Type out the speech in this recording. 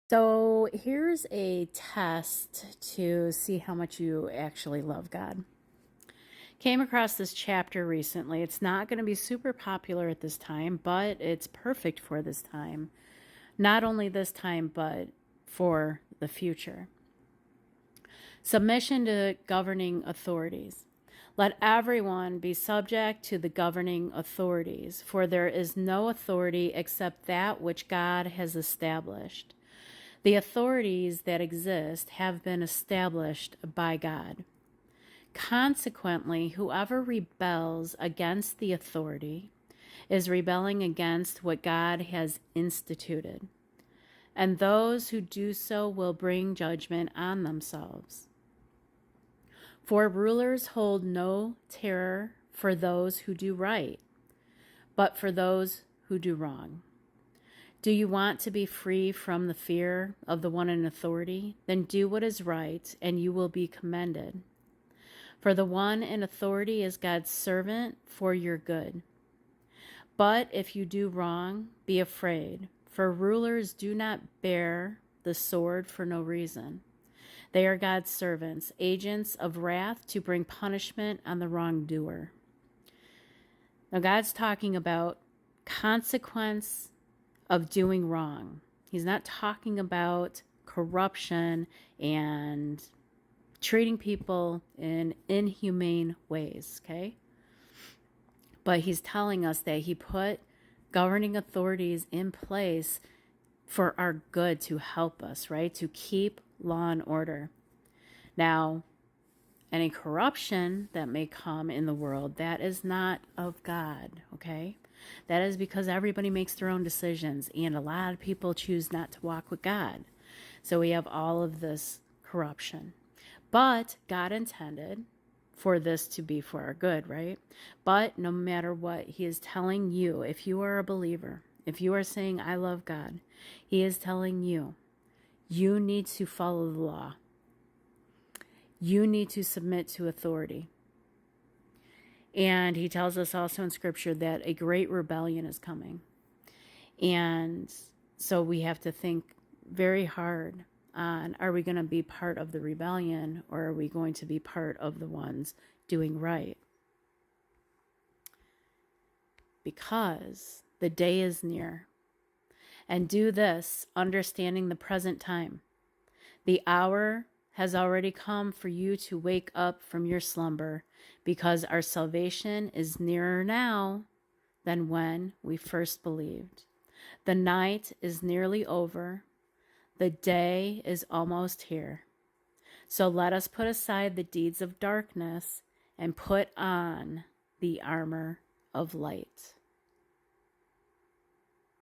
So here's a test to see how much you actually love God. Came across this chapter recently. It's not going to be super popular at this time, but it's perfect for this time. Not only this time, but for the future. Submission to governing authorities. Let everyone be subject to the governing authorities, for there is no authority except that which God has established. The authorities that exist have been established by God. Consequently, whoever rebels against the authority is rebelling against what God has instituted, and those who do so will bring judgment on themselves. For rulers hold no terror for those who do right, but for those who do wrong. Do you want to be free from the fear of the one in authority? Then do what is right, and you will be commended. For the one in authority is God's servant for your good. But if you do wrong, be afraid, for rulers do not bear the sword for no reason. They are God's servants, agents of wrath to bring punishment on the wrongdoer. Now, God's talking about consequence of doing wrong. He's not talking about corruption and treating people in inhumane ways, okay? But he's telling us that he put governing authorities in place for our good, to help us, right? To keep law and order. Now, any corruption that may come in the world, that is not of God, okay? That is because everybody makes their own decisions, and a lot of people choose not to walk with God. So we have all of this corruption. But God intended for this to be for our good, right? But no matter what, he is telling you, if you are a believer, if you are saying, I love God, he is telling you, you need to follow the law. You need to submit to authority. And he tells us also in Scripture that a great rebellion is coming. And so we have to think very hard on, are we going to be part of the rebellion, or are we going to be part of the ones doing right? Because the day is near. And do this, understanding the present time. The hour has already come for you to wake up from your slumber, because our salvation is nearer now than when we first believed. The night is nearly over. The day is almost here. So let us put aside the deeds of darkness and put on the armor of light.